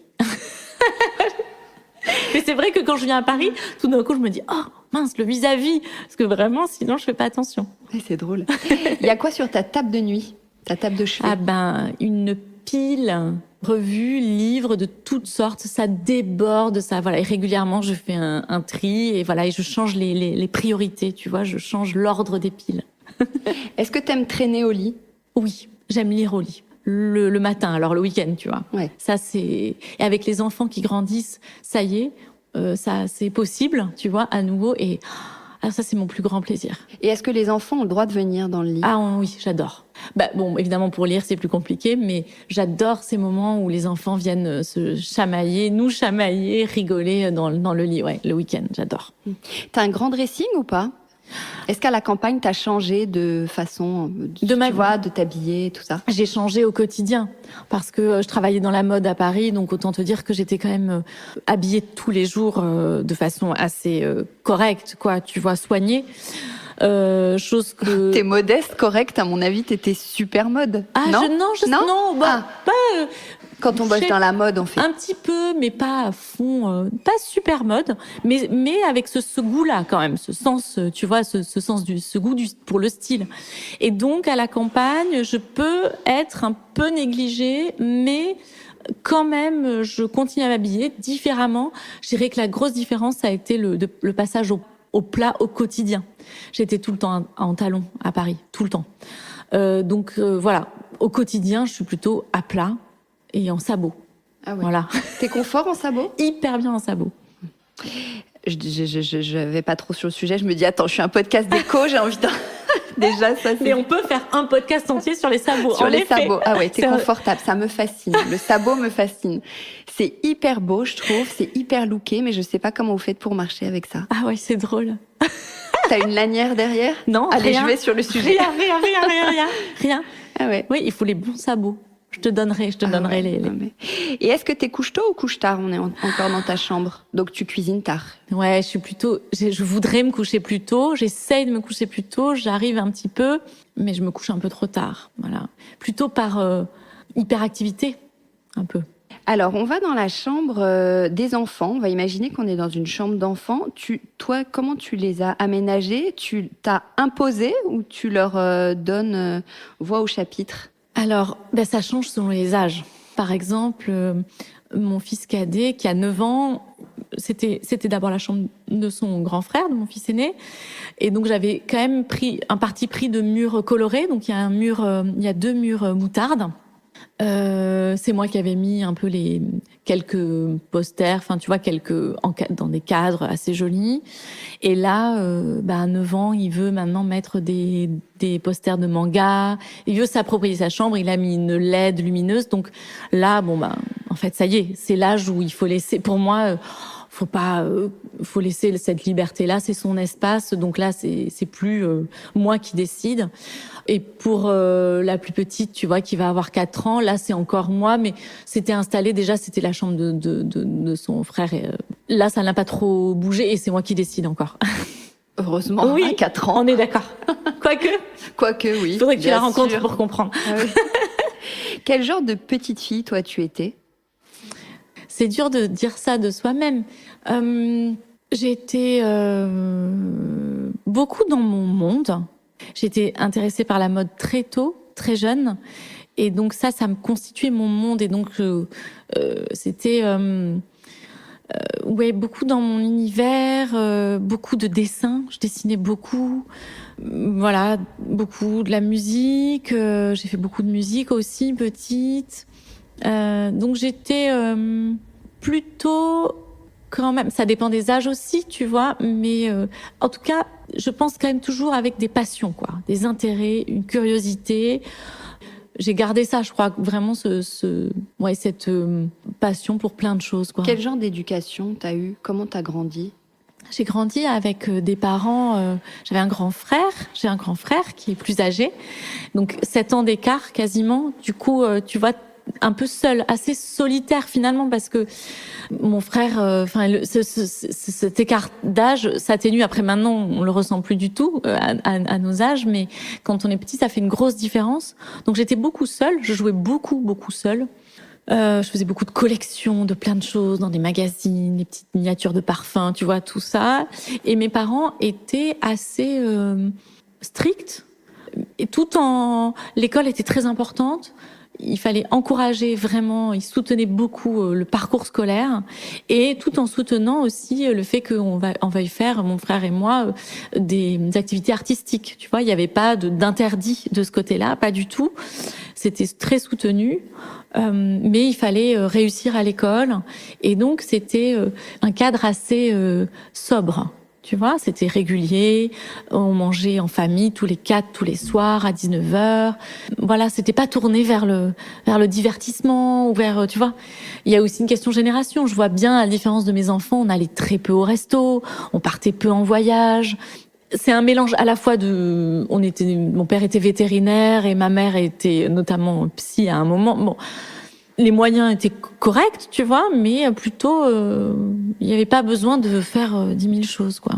Mais c'est vrai que quand je viens à Paris, tout d'un coup, je me dis, oh mince, le vis-à-vis, parce que vraiment, sinon, je fais pas attention. C'est drôle. Il y a quoi sur ta table de nuit, ta table de chevet? Une pile, revues, livres de toutes sortes, ça déborde, ça, voilà. Et régulièrement, je fais un tri, et voilà, et je change les priorités, tu vois, je change l'ordre des piles. Est-ce que t'aimes traîner au lit? Oui, j'aime lire au lit. Le matin, alors le week-end, tu vois. Ouais. Ça, et avec les enfants qui grandissent, ça y est, ça, c'est possible, tu vois, à nouveau, et alors ça, c'est mon plus grand plaisir. Et est-ce que les enfants ont le droit de venir dans le lit? Ah oui, j'adore. Bon, évidemment, pour lire, c'est plus compliqué, mais j'adore ces moments où les enfants viennent nous chamailler, rigoler dans le lit, ouais, le week-end, j'adore. T'as un grand dressing ou pas? Est-ce qu'à la campagne, t'as changé de façon, de t'habiller, tout ça? J'ai changé au quotidien parce que je travaillais dans la mode à Paris, donc autant te dire que j'étais quand même habillée tous les jours de façon assez correcte, quoi, tu vois, soignée. Chose que... T'es modeste, correcte, à mon avis, t'étais super mode. Ah, non, quand on bosse dans la mode, on fait un petit peu, mais pas à fond, pas super mode, mais avec ce goût-là quand même, ce sens, tu vois, ce goût pour le style. Et donc à la campagne, je peux être un peu négligée, mais quand même, je continue à m'habiller différemment. Je dirais que la grosse différence, ça a été le passage au plat au quotidien. J'étais tout le temps en talons à Paris, tout le temps. Donc voilà, au quotidien, je suis plutôt à plat et en sabot. Ah ouais. Voilà. T'es confort en sabot? Hyper bien en sabot. Je vais pas trop sur le sujet. Je me dis, attends, je suis un podcast déco, j'ai envie de... Déjà, ça, mais on peut faire un podcast entier sur les sabots. Sur les sabots. Ah ouais, t'es confortable. Ça me fascine. Le sabot me fascine. C'est hyper beau, je trouve. C'est hyper looké, mais je sais pas comment vous faites pour marcher avec ça. Ah ouais, c'est drôle. T'as une lanière derrière? Non, allez, rien. Je vais sur le sujet. Rien. Ah ouais. Oui, il faut les bons sabots. Je te donnerai les... Et est-ce que t'es couche-tôt ou couche-tard? On est encore dans ta chambre. Donc tu cuisines tard. Ouais, je voudrais me coucher plus tôt. J'essaye de me coucher plus tôt. J'arrive un petit peu, mais je me couche un peu trop tard. Voilà. Plutôt par hyperactivité, un peu. Alors, on va dans la chambre des enfants. On va imaginer qu'on est dans une chambre d'enfants. Toi, comment tu les as aménagés? Tu t'as imposé ou tu leur donnes voix au chapitre? Alors, ça change selon les âges. Par exemple, mon fils cadet, qui a 9 ans, c'était d'abord la chambre de son grand frère, de mon fils aîné. Et donc, j'avais quand même pris un parti pris de murs colorés. Donc, il y a 2 murs moutarde. C'est moi qui avais mis un peu quelques posters, enfin tu vois, dans des cadres assez jolis. Et là, à 9 ans, il veut maintenant mettre des posters de manga. Il veut s'approprier sa chambre. Il a mis une LED lumineuse. Donc là, en fait, ça y est, c'est l'âge où il faut laisser. Pour moi, faut laisser cette liberté-là, c'est son espace. Donc là, c'est plus moi qui décide. Et pour la plus petite, tu vois, qui va avoir 4 ans, là, c'est encore moi, mais c'était installé déjà, c'était la chambre de son frère. Et, là, ça n'a pas trop bougé et c'est moi qui décide encore. Heureusement, oui, à 4 ans. On est d'accord. Quoique, oui. Il faudrait que tu la rencontres pour comprendre. Ah oui. Quel genre de petite fille, toi, tu étais ? C'est dur de dire ça de soi-même. J'ai été beaucoup dans mon monde. J'ai été intéressée par la mode très tôt, très jeune. Et donc ça me constituait mon monde. Et donc, c'était beaucoup dans mon univers, beaucoup de dessins. Je dessinais beaucoup. Voilà, beaucoup de la musique. J'ai fait beaucoup de musique aussi, petite. Donc j'étais plutôt quand même, ça dépend des âges aussi, tu vois, mais en tout cas, je pense quand même toujours avec des passions, quoi, des intérêts, une curiosité. J'ai gardé ça, je crois, vraiment cette passion pour plein de choses, quoi. Quel genre d'éducation t'as eu ? Comment t'as grandi ? J'ai grandi avec des parents. J'avais un grand frère. J'ai un grand frère qui est plus âgé, donc 7 ans d'écart quasiment. Du coup, tu vois, un peu seul, assez solitaire finalement, parce que mon frère, cet écart d'âge s'atténue. Après, maintenant, on le ressent plus du tout à nos âges, mais quand on est petit, ça fait une grosse différence. Donc, j'étais beaucoup seule. Je jouais beaucoup seule. Je faisais beaucoup de collections de plein de choses dans des magazines, des petites miniatures de parfums, tu vois, tout ça. Et mes parents étaient assez stricts. Et l'école était très importante. Il fallait encourager vraiment, ils soutenaient beaucoup le parcours scolaire et tout en soutenant aussi le fait qu'on veuille faire, mon frère et moi, des activités artistiques. Tu vois, il n'y avait pas d'interdit de ce côté-là, pas du tout. C'était très soutenu, mais il fallait réussir à l'école et donc c'était un cadre assez sobre. Tu vois, c'était régulier, on mangeait en famille tous les 4, tous les soirs à 19h. Voilà, c'était pas tourné vers le divertissement ou vers, tu vois. Il y a aussi une question génération. Je vois bien, à la différence de mes enfants, on allait très peu au resto, on partait peu en voyage. C'est un mélange à la fois mon père était vétérinaire et ma mère était notamment psy à un moment. Bon. Les moyens étaient corrects, tu vois, mais plutôt, il n'y avait pas besoin de faire 10 000 choses, quoi.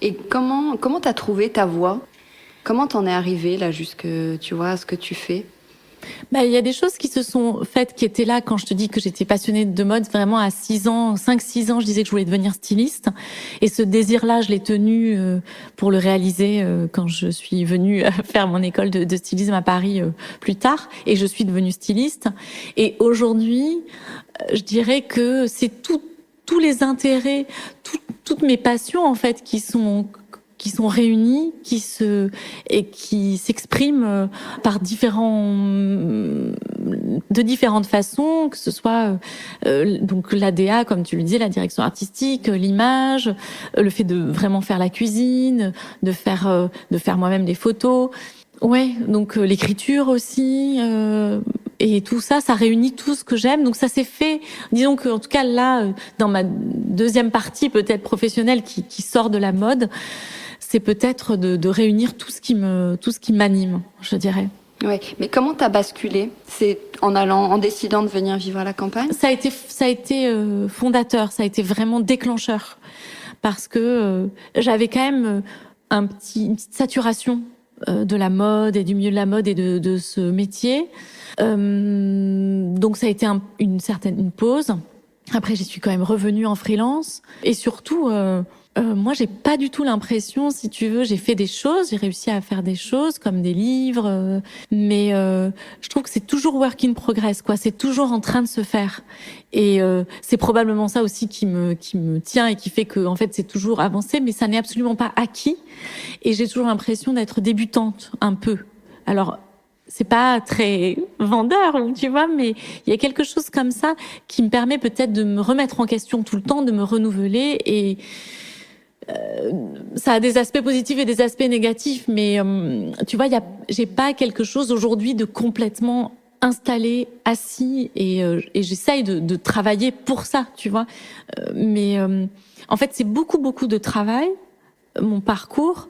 Et comment t'as trouvé ta voie ? Comment t'en es arrivée là jusque, tu vois, à ce que tu fais ? Il y a des choses qui se sont faites, qui étaient là quand je te dis que j'étais passionnée de mode. Vraiment à 5-6 ans, je disais que je voulais devenir styliste. Et ce désir-là, je l'ai tenu pour le réaliser quand je suis venue faire mon école de stylisme à Paris plus tard. Et je suis devenue styliste. Et aujourd'hui, je dirais que c'est tous les intérêts, toutes mes passions en fait qui sont réunis, qui s'expriment de différentes façons, que ce soit donc l'ADA, comme tu le disais, la direction artistique, l'image, le fait de vraiment faire la cuisine, de faire moi-même des photos. Ouais, donc l'écriture aussi, et tout ça, ça réunit tout ce que j'aime. Donc ça s'est fait, disons que en tout cas là, dans ma deuxième partie peut-être professionnelle qui sort de la mode, c'est peut-être de réunir tout ce qui m'anime, je dirais. Ouais, mais comment t'as basculé ? C'est en décidant de venir vivre à la campagne ? Ça a été fondateur, ça a été vraiment déclencheur, parce que j'avais quand même une petite saturation de la mode et du milieu de la mode et de ce métier. Donc ça a été une pause. Après, j'y suis quand même revenue en freelance, et surtout. Moi, j'ai pas du tout l'impression, si tu veux, j'ai fait des choses, j'ai réussi à faire des choses comme des livres, mais je trouve que c'est toujours work in progress, quoi. C'est toujours en train de se faire, et c'est probablement ça aussi qui me tient et qui fait que, en fait, c'est toujours avancé, mais ça n'est absolument pas acquis. Et j'ai toujours l'impression d'être débutante, un peu. Alors, c'est pas très vendeur, tu vois, mais il y a quelque chose comme ça qui me permet peut-être de me remettre en question tout le temps, de me renouveler et ça a des aspects positifs et des aspects négatifs, mais tu vois, j'ai pas quelque chose aujourd'hui de complètement installé, assis, et j'essaye de travailler pour ça, tu vois. Mais en fait, c'est beaucoup de travail, mon parcours,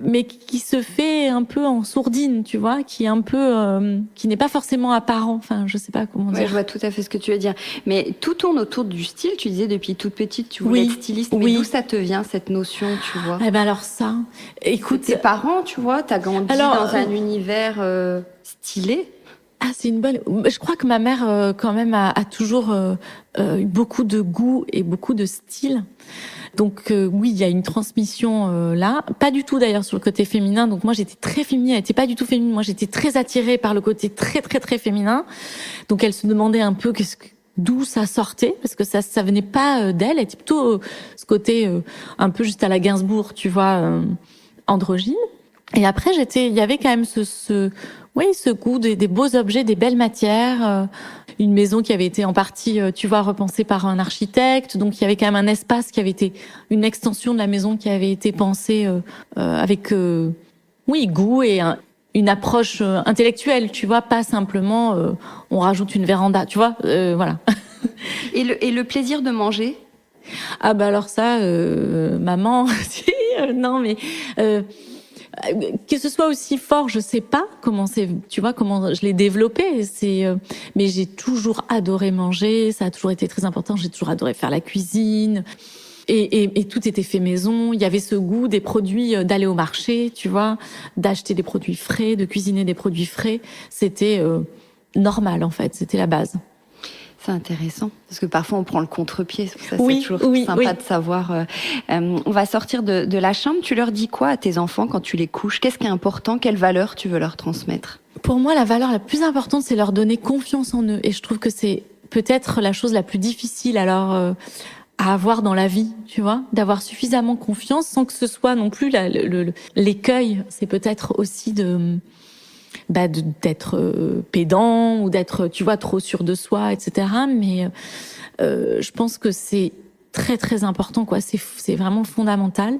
mais qui se fait un peu en sourdine, tu vois, qui est un peu, qui n'est pas forcément apparent. Enfin, je sais pas comment dire. Je vois tout à fait ce que tu veux dire. Mais tout tourne autour du style. Tu disais depuis toute petite, tu voulais être styliste. Mais d'où ça te vient, cette notion, tu vois? Eh ben alors ça, écoute. Tes parents, tu vois, t'as grandi dans un univers stylé. Ah, c'est une bonne. Je crois que ma mère, quand même, a toujours eu beaucoup de goût et beaucoup de style. Donc oui, il y a une transmission là, pas du tout d'ailleurs sur le côté féminin. Donc moi j'étais très féminine, elle était pas du tout féminine. Moi j'étais très attirée par le côté très féminin. Donc elle se demandait un peu d'où ça sortait, parce que ça venait pas d'elle. Elle était plutôt ce côté un peu juste à la Gainsbourg, tu vois, androgyne. Et après il y avait quand même ce goût des beaux objets, des belles matières. Une maison qui avait été en partie, tu vois, repensée par un architecte. Donc, il y avait quand même un espace qui avait été une extension de la maison qui avait été pensée avec, goût et une approche intellectuelle, tu vois, pas simplement on rajoute une véranda, tu vois, voilà. Et le plaisir de manger? Ah bah alors ça, maman, non mais... que ce soit aussi fort, je sais pas comment je l'ai développé. Mais j'ai toujours adoré manger, ça a toujours été très important. J'ai toujours adoré faire la cuisine, et tout était fait maison. Il y avait ce goût des produits, d'aller au marché, tu vois, d'acheter des produits frais, de cuisiner des produits frais. C'était normal en fait, c'était la base. C'est intéressant, parce que parfois on prend le contre-pied, c'est toujours sympa de savoir. On va sortir de la chambre, tu leur dis quoi à tes enfants quand tu les couches? Qu'est-ce qui est important? Quelle valeur tu veux leur transmettre? Pour moi, la valeur la plus importante, c'est leur donner confiance en eux. Et je trouve que c'est peut-être la chose la plus difficile à avoir dans la vie, tu vois, d'avoir suffisamment confiance sans que ce soit non plus l'écueil. C'est peut-être aussi d'être pédant ou d'être, tu vois, trop sûr de soi, etc. Mais je pense que c'est très important, quoi. C'est vraiment fondamental.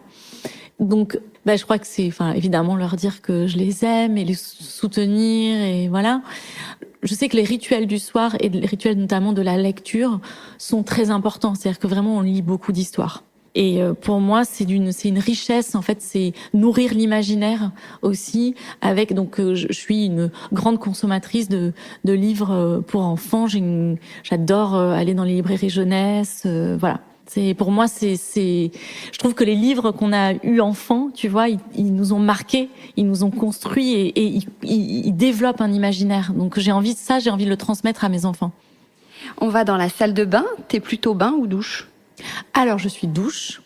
Donc, je crois que c'est, évidemment, leur dire que je les aime et les soutenir, et voilà. Je sais que les rituels du soir et les rituels notamment de la lecture sont très importants. C'est-à-dire que vraiment on lit beaucoup d'histoires. Et pour moi, c'est une richesse, en fait, c'est nourrir l'imaginaire aussi avec, donc, je suis une grande consommatrice de livres pour enfants. J'adore aller dans les librairies jeunesse, voilà. Pour moi, je trouve que les livres qu'on a eus enfants, tu vois, ils nous ont marqués, ils nous ont construits, et ils développent un imaginaire. Donc j'ai envie de le transmettre à mes enfants. On va dans la salle de bain. T'es plutôt bain ou douche? Alors, je suis douche,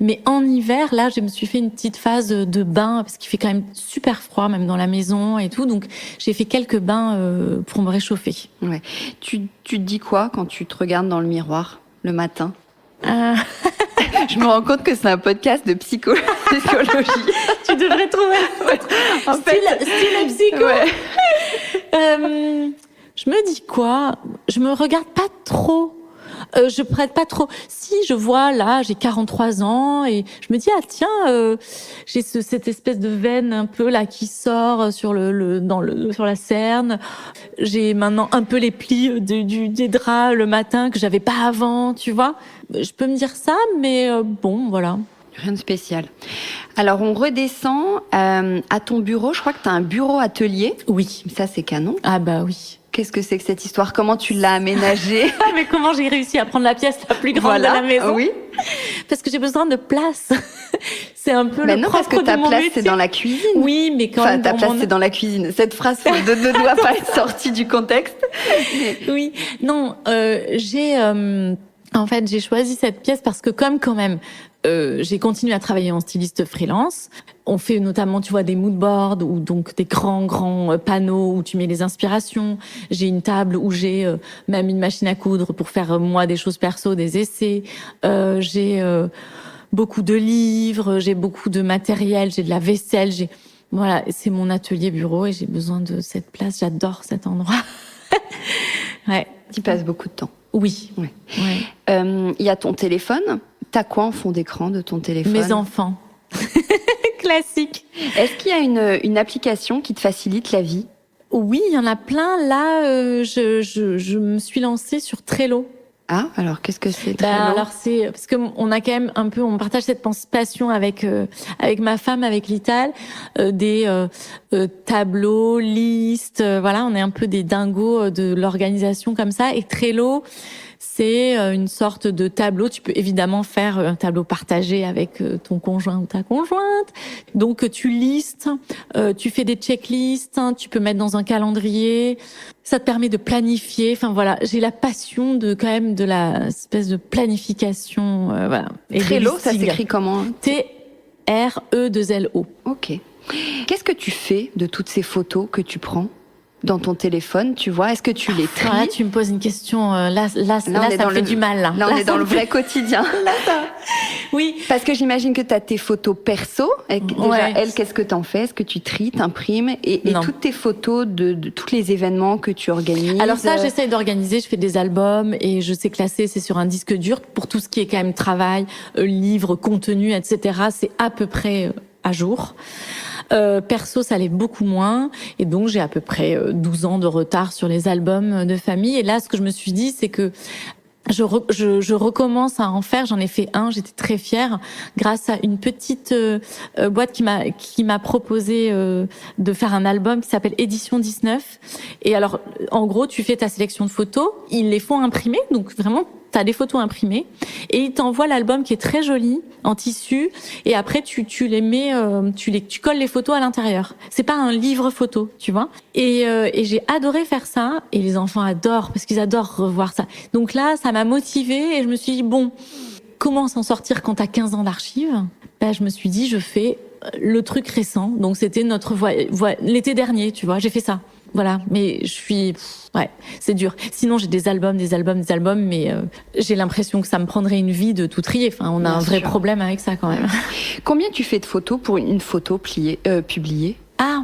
mais en hiver, là, je me suis fait une petite phase de bain, parce qu'il fait quand même super froid, même dans la maison et tout. Donc, j'ai fait quelques bains pour me réchauffer. Ouais. Tu te dis quoi quand tu te regardes dans le miroir le matin? Je me rends compte que c'est un podcast de psychologie. Tu devrais trouver style psycho. Ouais. Je me dis quoi? Je me regarde pas trop. Je prête pas trop. Si je vois là, j'ai 43 ans et je me dis j'ai cette espèce de veine un peu là qui sort sur sur la cerne. J'ai maintenant un peu les plis des draps le matin que j'avais pas avant, tu vois. Je peux me dire ça, mais bon, voilà. Rien de spécial. Alors, on redescend à ton bureau. Je crois que tu as un bureau atelier. Oui. Ça, c'est canon. Ah bah oui. Qu'est-ce que c'est que cette histoire? Comment tu l'as aménagée? Mais comment j'ai réussi à prendre la pièce la plus grande de la maison? Oui. Parce que j'ai besoin de place. C'est un peu le propre de mon métier. Non, parce que ta place, c'est dans la cuisine. Oui, mais quand même. Ta place, c'est dans la cuisine. Cette phrase ne doit pas être sortie du contexte. Oui. Non, en fait, j'ai choisi cette pièce parce que quand même, j'ai continué à travailler en styliste freelance. On fait notamment, tu vois, des moodboards ou donc des grands panneaux où tu mets les inspirations. J'ai une table où j'ai même une machine à coudre pour faire moi des choses perso, des essais. J'ai beaucoup de livres, j'ai beaucoup de matériel, j'ai de la vaisselle, voilà, c'est mon atelier bureau et j'ai besoin de cette place. J'adore cet endroit. Ouais. Tu passes beaucoup de temps. Oui. Ouais. Y a ton téléphone. T'as quoi en fond d'écran de ton téléphone? Mes enfants. Classique. Est-ce qu'il y a une application qui te facilite la vie? Oui, il y en a plein. Là, je me suis lancée sur Trello. Ah, alors qu'est-ce que c'est Trello? Alors c'est parce que on a quand même un peu, on partage cette passion avec ma femme, avec Lital, des tableaux, listes, voilà, on est un peu des dingos de l'organisation comme ça. Et Trello, c'est une sorte de tableau. Tu peux évidemment faire un tableau partagé avec ton conjoint ou ta conjointe. Donc tu listes, tu fais des checklists, hein, tu peux mettre dans un calendrier. Ça te permet de planifier. Enfin voilà, j'ai la passion de quand même de la espèce de planification. Voilà. Et Trello, ça s'écrit comment? T-R-E-2-L-O. Ok. Qu'est-ce que tu fais de toutes ces photos que tu prends dans ton téléphone, tu vois? Est-ce que tu les tries? Là, tu me poses une question. Là, ça me fait du mal. Là, on est dans le vrai quotidien. Là, ça... Oui. Parce que j'imagine que tu as tes photos perso. Déjà, elle, qu'est-ce que t'en fais? Est-ce que tu tries, t'imprimes? Et toutes tes photos de tous les événements que tu organises? Alors ça, j'essaye d'organiser. Je fais des albums et je sais classer. C'est sur un disque dur. Pour tout ce qui est quand même travail, livres, contenu, etc., c'est à peu près à jour. Perso, ça l'est beaucoup moins. Et donc, j'ai à peu près 12 ans de retard sur les albums de famille. Et là, ce que je me suis dit, c'est que je recommence à en faire. J'en ai fait un. J'étais très fière grâce à une petite boîte qui m'a proposé de faire un album qui s'appelle Édition 19. Et alors, en gros, tu fais ta sélection de photos. Ils les font imprimer. Donc, vraiment, t'as des photos imprimées et ils t'envoient l'album qui est très joli en tissu et après tu les mets tu colles les photos à l'intérieur. C'est pas un livre photo, tu vois. Et j'ai adoré faire ça et les enfants adorent parce qu'ils adorent revoir ça. Donc là, ça m'a motivée et je me suis dit bon, comment s'en sortir quand t'as 15 ans d'archives? Ben je me suis dit je fais le truc récent. Donc c'était notre l'été dernier, tu vois, j'ai fait ça. Voilà, mais ouais, c'est dur. Sinon, j'ai des albums, mais j'ai l'impression que ça me prendrait une vie de tout trier. Enfin, on a un vrai problème avec ça quand même. Combien tu fais de photos pour une photo publiée? Ah,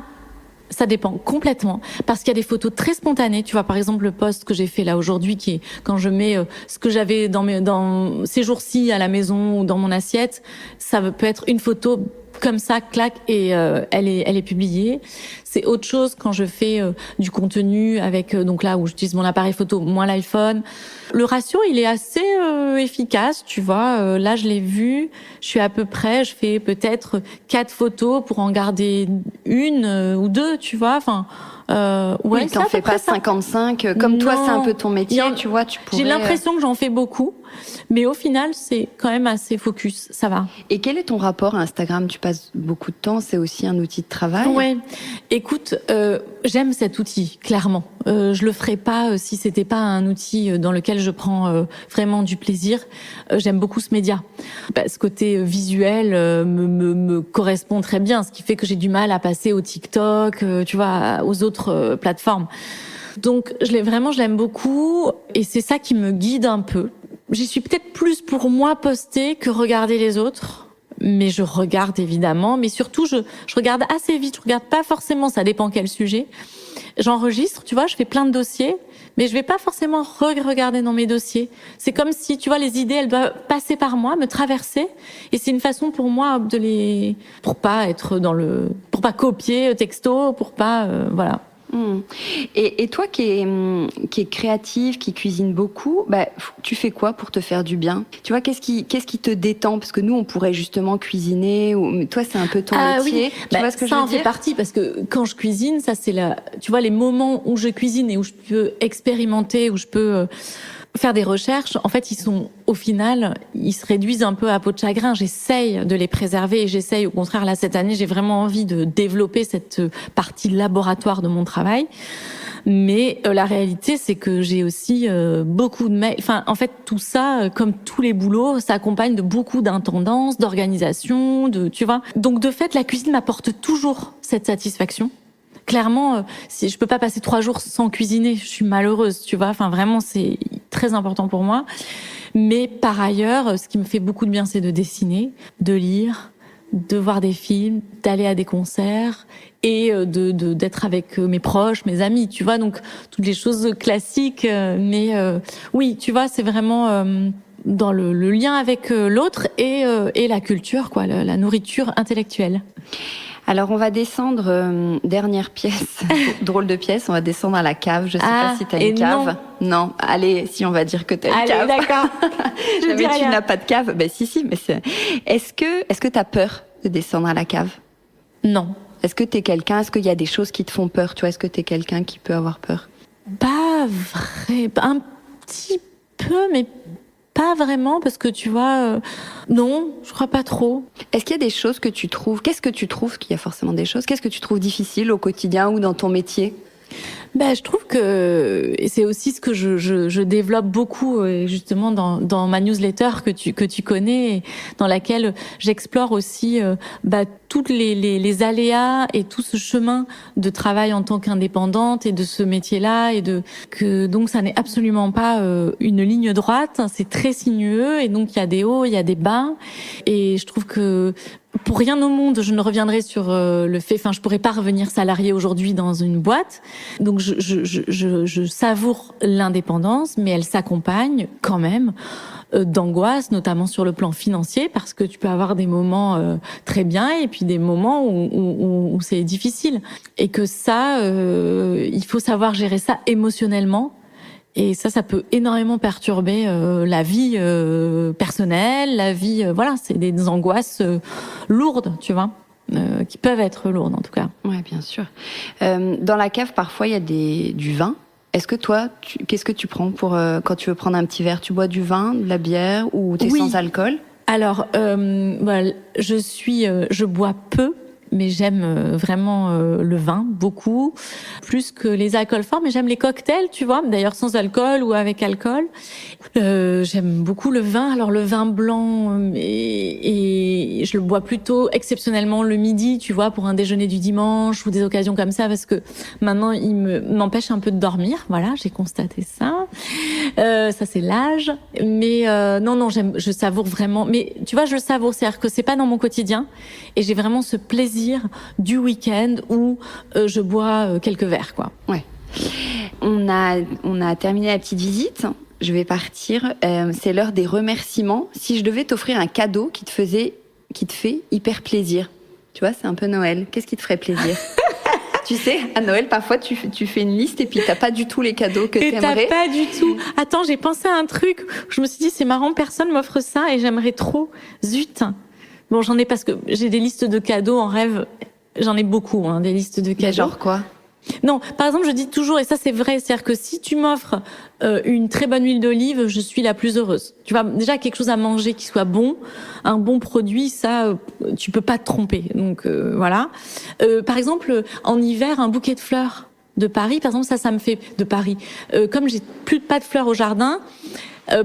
ça dépend complètement. Parce qu'il y a des photos très spontanées. Tu vois, par exemple, le post que j'ai fait là aujourd'hui, qui est quand je mets ce que j'avais dans ces jours-ci à la maison ou dans mon assiette, ça peut être une photo comme ça, clac, et elle est publiée. C'est autre chose quand je fais du contenu avec donc là où j'utilise mon appareil photo, moins l'iPhone. Le ratio, il est assez efficace, tu vois. Là, je l'ai vu. Je fais peut-être 4 photos pour en garder une ou 2, tu vois. Enfin, ouais. Oui, t'en fais pas 55. Comme toi, c'est un peu ton métier, tu vois. J'ai l'impression que j'en fais beaucoup, mais au final, c'est quand même assez focus. Ça va. Et quel est ton rapport à Instagram? Tu passes beaucoup de temps. C'est aussi un outil de travail. Ouais. Écoute, j'aime cet outil, clairement. Je le ferais pas si c'était pas un outil dans lequel je prends vraiment du plaisir. J'aime beaucoup ce média. Ce côté visuel me correspond très bien, ce qui fait que j'ai du mal à passer au TikTok, tu vois, aux autres plateformes. Donc, je l'aime beaucoup et c'est ça qui me guide un peu. J'y suis peut-être plus pour moi poster que regarder les autres. Mais je regarde évidemment, mais surtout je regarde assez vite, je regarde pas forcément, ça dépend quel sujet. J'enregistre, tu vois, je fais plein de dossiers, mais je vais pas forcément regarder dans mes dossiers. C'est comme si, tu vois, les idées, elles doivent passer par moi, me traverser, et c'est une façon pour moi pour pas copier texto, pour pas, voilà. Et toi qui est créative, qui cuisine beaucoup, tu fais quoi pour te faire du bien? Tu vois, qu'est-ce qui te détend? Parce que nous, on pourrait justement cuisiner. Mais toi, c'est un peu ton métier. Oui. Tu vois ce que je veux dire? Ça en fait partie parce que quand je cuisine, ça c'est tu vois, les moments où je cuisine et où je peux expérimenter, où je peux faire des recherches, en fait, au final, ils se réduisent un peu à peau de chagrin. J'essaye de les préserver et j'essaye, au contraire, là, cette année, j'ai vraiment envie de développer cette partie laboratoire de mon travail. Mais la réalité, c'est que j'ai aussi beaucoup de mails. Enfin, en fait, tout ça, comme tous les boulots, ça accompagne de beaucoup d'intendances, d'organisation, tu vois. Donc, de fait, la cuisine m'apporte toujours cette satisfaction. Clairement, si je peux pas passer 3 jours sans cuisiner, je suis malheureuse, tu vois. Enfin, vraiment, c'est très important pour moi. Mais par ailleurs, ce qui me fait beaucoup de bien, c'est de dessiner, de lire, de voir des films, d'aller à des concerts et d'être avec mes proches, mes amis, tu vois. Donc, toutes les choses classiques. Mais oui, tu vois, c'est vraiment dans le lien avec l'autre et la culture, quoi, la nourriture intellectuelle. Alors, on va descendre, dernière pièce, drôle de pièce, on va descendre à la cave. Je sais pas si tu as une cave. Non, allez, si on va dire que tu as une cave. Allez, d'accord. Mais tu n'as pas de cave. Ben si, mais Est-ce que tu as peur de descendre à la cave? Non. Est-ce que tu es quelqu'un, est-ce qu'il y a des choses qui te font peur? Tu vois, est-ce que tu es quelqu'un qui peut avoir peur? Pas vrai, un petit peu, mais pas vraiment, parce que tu vois, non, je crois pas trop. Est-ce qu'il y a des choses que tu trouves, qu'est-ce que tu trouves qu'il y a forcément des choses, qu'est-ce que tu trouves difficile au quotidien ou dans ton métier? Je trouve que c'est aussi ce que je développe beaucoup justement dans ma newsletter que tu connais, et dans laquelle j'explore aussi toutes les aléas et tout ce chemin de travail en tant qu'indépendante et de ce métier-là, et que donc ça n'est absolument pas une ligne droite, c'est très sinueux, et donc il y a des hauts, il y a des bas, et je trouve que pour rien au monde, je ne reviendrai sur le fait. Enfin, je pourrais pas revenir salariée aujourd'hui dans une boîte. Donc, je savoure l'indépendance, mais elle s'accompagne quand même d'angoisse, notamment sur le plan financier, parce que tu peux avoir des moments très bien et puis des moments où c'est difficile. Et que ça, il faut savoir gérer ça émotionnellement. Et ça peut énormément perturber la vie personnelle, la vie, voilà, c'est des angoisses lourdes, tu vois, qui peuvent être lourdes en tout cas. Ouais, bien sûr. Dans la cave, parfois, il y a du vin. Est-ce que toi, qu'est-ce que tu prends pour quand tu veux prendre un petit verre? Tu bois du vin, de la bière, ou t'es sans alcool? Alors, je bois peu. Mais j'aime vraiment le vin, beaucoup, plus que les alcools forts, mais j'aime les cocktails, tu vois, d'ailleurs sans alcool ou avec alcool. J'aime beaucoup le vin, alors le vin blanc, et je le bois plutôt exceptionnellement le midi, tu vois, pour un déjeuner du dimanche ou des occasions comme ça, parce que maintenant il m'empêche un peu de dormir, voilà, j'ai constaté ça. Ça c'est l'âge, mais non, je savoure vraiment, mais tu vois, je le savoure, c'est-à-dire que c'est pas dans mon quotidien, et j'ai vraiment ce plaisir du week-end où je bois quelques verres, quoi. Ouais. On a terminé la petite visite. Je vais partir. C'est l'heure des remerciements. Si je devais t'offrir un cadeau qui te fait hyper plaisir, tu vois, c'est un peu Noël. Qu'est-ce qui te ferait plaisir? Tu sais, à Noël, parfois, tu fais une liste et puis t'as pas du tout les cadeaux que t'aimerais. Et t'as pas du tout. Attends, j'ai pensé à un truc. Je me suis dit, c'est marrant, personne m'offre ça et j'aimerais trop. Zut. Bon, j'en ai parce que j'ai des listes de cadeaux en rêve. J'en ai beaucoup, des listes de cadeaux. Mais genre quoi? Non, par exemple, je dis toujours, et ça c'est vrai, c'est-à-dire que si tu m'offres une très bonne huile d'olive, je suis la plus heureuse. Tu vois, déjà quelque chose à manger qui soit bon, un bon produit, ça, tu peux pas te tromper. Donc voilà. Par exemple, en hiver, un bouquet de fleurs de Paris, par exemple, ça me fait de Paris. Comme j'ai pas de fleurs au jardin.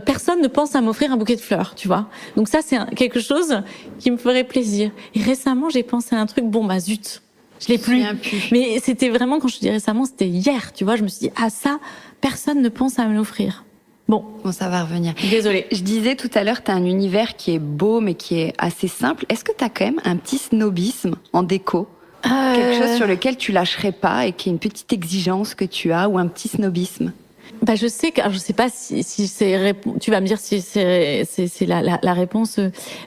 Personne ne pense à m'offrir un bouquet de fleurs, tu vois. Donc ça, c'est quelque chose qui me ferait plaisir. Et récemment, j'ai pensé à un truc, zut, je l'ai plus. Mais c'était vraiment, quand je te dis récemment, c'était hier, tu vois. Je me suis dit, ça, personne ne pense à me l'offrir. Bon, ça va revenir. Désolée. Je disais tout à l'heure, t'as un univers qui est beau, mais qui est assez simple. Est-ce que t'as quand même un petit snobisme en déco? Quelque chose sur lequel tu lâcherais pas et qui est une petite exigence que tu as, ou un petit snobisme? Je sais que, je sais pas si c'est tu vas me dire si c'est la réponse,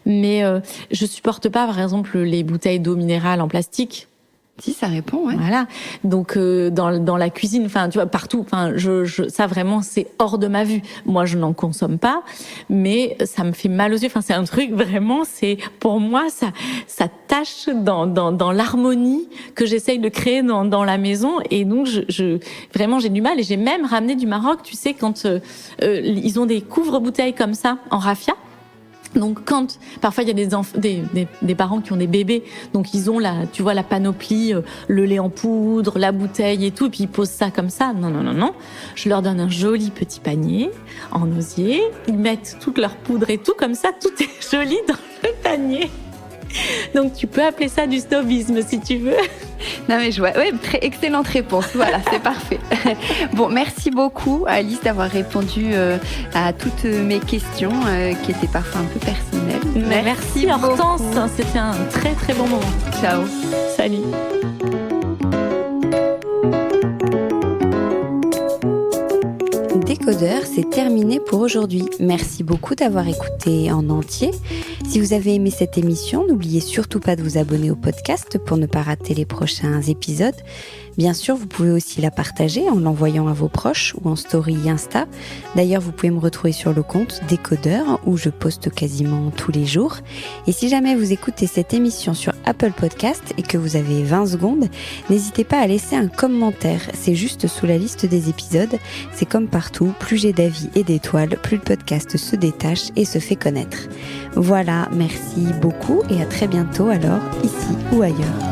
mais je supporte pas, par exemple, les bouteilles d'eau minérale en plastique. Si, ça répond, ouais. Voilà. Donc dans la cuisine, enfin tu vois, partout, enfin ça vraiment c'est hors de ma vue. Moi je n'en consomme pas, mais ça me fait mal aux yeux. Enfin c'est un truc vraiment, c'est pour moi ça tâche dans l'harmonie que j'essaye de créer dans la maison, et donc vraiment j'ai du mal, et j'ai même ramené du Maroc, tu sais, quand ils ont des couvre-bouteilles comme ça en raffia. Donc quand parfois il y a des parents qui ont des bébés, donc ils ont tu vois, la panoplie, le lait en poudre, la bouteille et tout, et puis ils posent ça comme ça. Non. Je leur donne un joli petit panier en osier, ils mettent toute leur poudre et tout comme ça, tout est joli dans le panier. Donc tu peux appeler ça du snobisme si tu veux. Non mais je vois, ouais, très excellente réponse. Voilà, c'est parfait. Bon, merci beaucoup Alice d'avoir répondu à toutes mes questions qui étaient parfois un peu personnelles. Merci Hortense, c'était un très très bon moment. Ciao. Salut. Décodeur, c'est terminé pour aujourd'hui. Merci beaucoup d'avoir écouté en entier. Si vous avez aimé cette émission, n'oubliez surtout pas de vous abonner au podcast pour ne pas rater les prochains épisodes. Bien sûr, vous pouvez aussi la partager en l'envoyant à vos proches ou en story Insta. D'ailleurs, vous pouvez me retrouver sur le compte Décodeur où je poste quasiment tous les jours. Et si jamais vous écoutez cette émission sur Apple Podcast et que vous avez 20 secondes, n'hésitez pas à laisser un commentaire. C'est juste sous la liste des épisodes. C'est comme partout, plus j'ai d'avis et d'étoiles, plus le podcast se détache et se fait connaître. Voilà, merci beaucoup et à très bientôt alors, ici ou ailleurs.